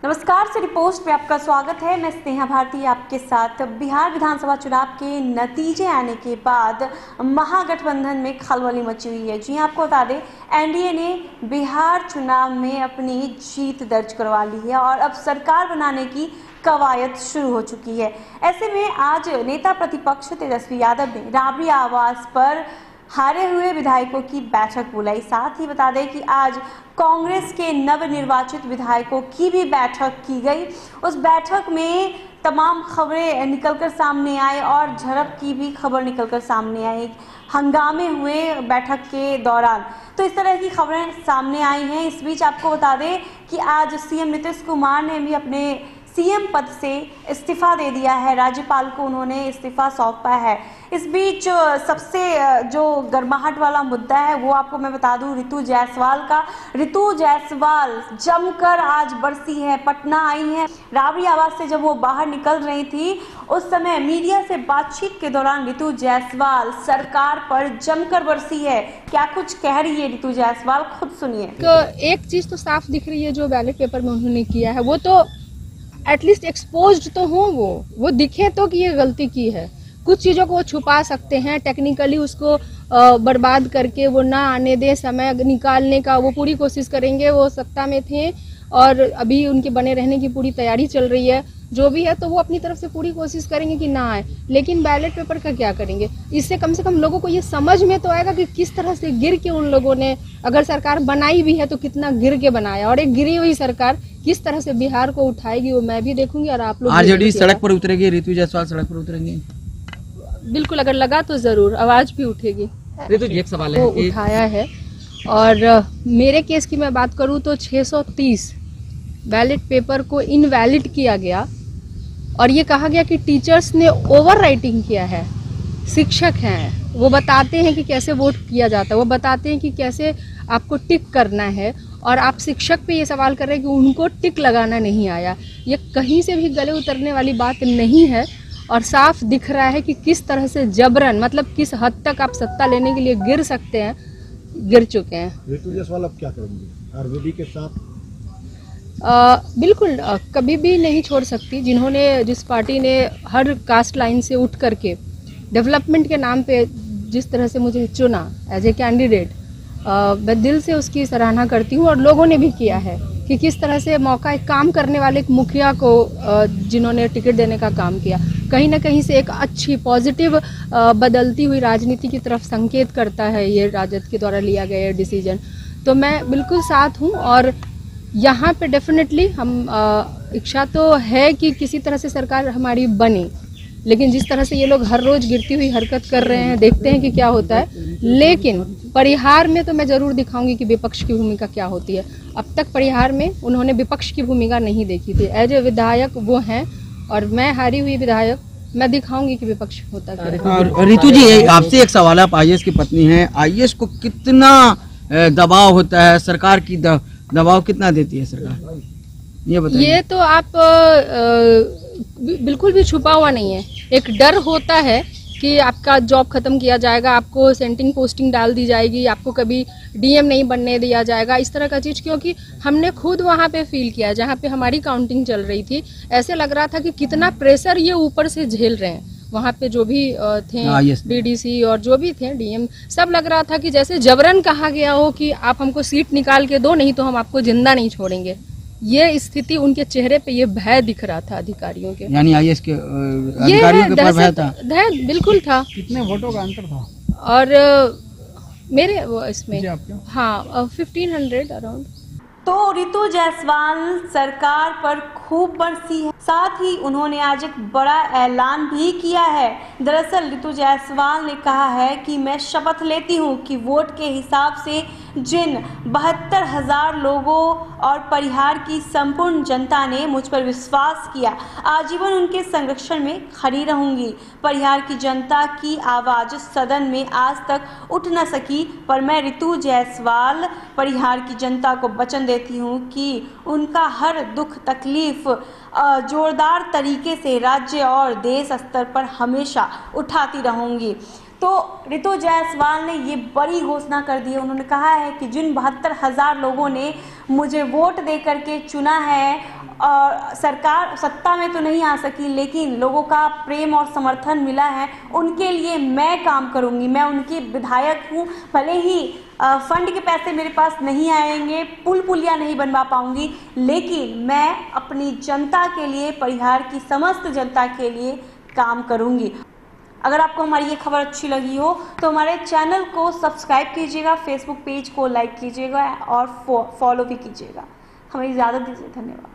नमस्कार, city post में आपका स्वागत है। मैं स्नेहा भारती आपके साथ। बिहार विधानसभा चुनाव के नतीजे आने के बाद महागठबंधन में खलबली मची हुई है। जी आपको बता दें, एनडीए ने बिहार चुनाव में अपनी जीत दर्ज करवा ली है और अब सरकार बनाने की कवायद शुरू हो चुकी है। ऐसे में आज नेता प्रतिपक्ष तेजस्वी यादव ने राबड़ी आवास पर हारे हुए विधायकों की बैठक बुलाई। साथ ही बता दें कि आज कांग्रेस के नवनिर्वाचित विधायकों की भी बैठक की गई। उस बैठक में तमाम खबरें निकलकर सामने आए और झड़प की भी खबर निकलकर सामने आई। हंगामे हुए बैठक के दौरान, तो इस तरह की खबरें सामने आई हैं। इस बीच आपको बता दें कि आज सीएम नीतीश कुमार ने भी अपने सीएम पद से इस्तीफा दे दिया है। राज्यपाल को उन्होंने इस्तीफा सौंपा है। इस बीच सबसे जो गर्माहट वाला मुद्दा है वो आपको मैं बता दूं ऋतु जायसवाल का। ऋतु जायसवाल जमकर आज बरसी है, पटना आई है। राबड़ी आवास से जब वो बाहर निकल रही थी उस समय मीडिया से बातचीत के दौरान ऋतु जायसवाल सरकार पर जमकर बरसी है। क्या कुछ कह रही है ऋतु जायसवाल, खुद सुनिए। तो एक चीज तो साफ दिख रही है, जो बैलेट पेपर में उन्होंने किया है वो तो एटलीस्ट एक्सपोज्ड तो हो, वो दिखे तो कि ये गलती की है। कुछ चीज़ों को वो छुपा सकते हैं, टेक्निकली उसको बर्बाद करके वो ना आने दे, समय निकालने का वो पूरी कोशिश करेंगे। वो सत्ता में थे और अभी उनके बने रहने की पूरी तैयारी चल रही है। जो भी है तो वो अपनी तरफ से पूरी कोशिश करेंगे कि ना आए, लेकिन बैलेट पेपर का क्या करेंगे? इससे कम से कम लोगों को ये समझ में तो आएगा कि किस तरह से गिर के उन लोगों ने, अगर सरकार बनाई भी है तो कितना गिर के बनाया, और एक गिरी हुई सरकार किस तरह से बिहार को उठाएगी वो मैं भी देखूंगी और आप लोग। आरजेडी सड़क पर उतरेगी, ऋतु जायसवाल सड़क पर उतरेंगी? बिल्कुल, अगर लगा तो जरूर आवाज भी उठेगी। ऋतु जी, एक सवाल है, उठाया है। और मेरे केस की मैं बात करूं तो 630 बैलेट पेपर को इनवैलिड किया गया और ये कहा गया कि टीचर्स ने ओवर राइटिंग किया है। शिक्षक हैं, वो बताते हैं कि कैसे वोट किया जाता है, वो बताते हैं कि कैसे आपको टिक करना है, और आप शिक्षक पे ये सवाल कर रहे हैं कि उनको टिक लगाना नहीं आया। ये कहीं से भी गले उतरने वाली बात नहीं है और साफ दिख रहा है कि किस तरह से जबरन, मतलब किस हद तक आप सत्ता लेने के लिए गिर सकते हैं, गिर चुके हैं। ऋतु जायसवाल अब क्या करेंगे आरजेडी के साथ? बिल्कुल, कभी भी नहीं छोड़ सकती। जिस पार्टी ने हर कास्ट लाइन से उठ करके डेवलपमेंट के नाम पे जिस तरह से मुझे चुना एज ए कैंडिडेट, मैं दिल से उसकी सराहना करती हूँ। और लोगों ने भी किया है कि किस तरह से मौका, एक काम करने वाले एक मुखिया को जिन्होंने टिकट देने का काम किया, कहीं ना कहीं से एक अच्छी पॉजिटिव बदलती हुई राजनीति की तरफ संकेत करता है ये राजद के द्वारा लिया गया डिसीजन। तो मैं बिल्कुल साथ हूँ और यहाँ पे डेफिनेटली हम इच्छा तो है कि किसी तरह से सरकार हमारी बने, लेकिन जिस तरह से ये लोग हर रोज गिरती हुई हरकत कर रहे हैं, देखते हैं कि क्या होता है। लेकिन परिहार में तो मैं जरूर दिखाऊंगी कि विपक्ष की भूमिका क्या होती है। अब तक परिहार में उन्होंने विपक्ष की भूमिका नहीं देखी थी। एज ए विधायक वो हैं और मैं हारी हुई विधायक, मैं दिखाऊंगी कि विपक्ष होता क्या है। ऋतु जी, आपसे एक सवाल है, आप आईएएस की पत्नी हैं, आईएएस को कितना दबाव होता है, सरकार की दबाव कितना देती है सरकार, ये बताइए। ये तो आप बिल्कुल भी छुपा हुआ नहीं है। एक डर होता है कि आपका जॉब खत्म किया जाएगा, आपको सेंटिंग पोस्टिंग डाल दी जाएगी, आपको कभी डीएम नहीं बनने दिया जाएगा, इस तरह का चीज़। क्योंकि हमने खुद वहाँ पे फील किया जहाँ पे हमारी काउंटिंग चल रही थी। ऐसे लग रहा था कि कितना प्रेशर ये ऊपर से झेल रहे हैं। वहाँ पे जो भी थे डीडीसी और जो भी थे डीएम, सब लग रहा था कि जैसे जबरन कहा गया हो कि आप हमको सीट निकाल के दो, नहीं तो हम आपको जिंदा नहीं छोड़ेंगे। ये स्थिति उनके चेहरे पे, ये भय दिख रहा था अधिकारियों के। यानी आईएएस के अधिकारियों के पास भय था? भय बिल्कुल था। कितने वोटों का अंतर था? और मेरे इसमें हाँ 1500 अराउंड। तो ऋतु जायसवाल सरकार पर खूब बरसी है। साथ ही उन्होंने आज एक बड़ा ऐलान भी किया है। दरअसल ऋतु जायसवाल ने कहा है कि मैं शपथ लेती हूं कि वोट के हिसाब से जिन 72,000 लोगों और परिहार की संपूर्ण जनता ने मुझ पर विश्वास किया, आजीवन उनके संरक्षण में खड़ी रहूंगी। परिहार की जनता की आवाज़ सदन में आज तक उठ न सकी, पर मैं ऋतु जायसवाल परिहार की जनता को वचन देती हूँ कि उनका हर दुख तकलीफ जोरदार तरीके से राज्य और देश स्तर पर हमेशा उठाती रहूंगी। तो ऋतु जायसवाल ने ये बड़ी घोषणा कर दी है। उन्होंने कहा है कि जिन 72,000 लोगों ने मुझे वोट दे करके चुना है और सरकार सत्ता में तो नहीं आ सकी, लेकिन लोगों का प्रेम और समर्थन मिला है, उनके लिए मैं काम करूंगी। मैं उनकी विधायक हूँ, भले ही फंड के पैसे मेरे पास नहीं आएंगे, पुल पुलिया नहीं बनवा पाऊंगी, लेकिन मैं अपनी जनता के लिए, परिहार की समस्त जनता के लिए काम करूंगी। अगर आपको हमारी ये खबर अच्छी लगी हो तो हमारे चैनल को सब्सक्राइब कीजिएगा, फेसबुक पेज को लाइक कीजिएगा और फॉलो भी कीजिएगा। हमें इजाज़त दीजिए। धन्यवाद।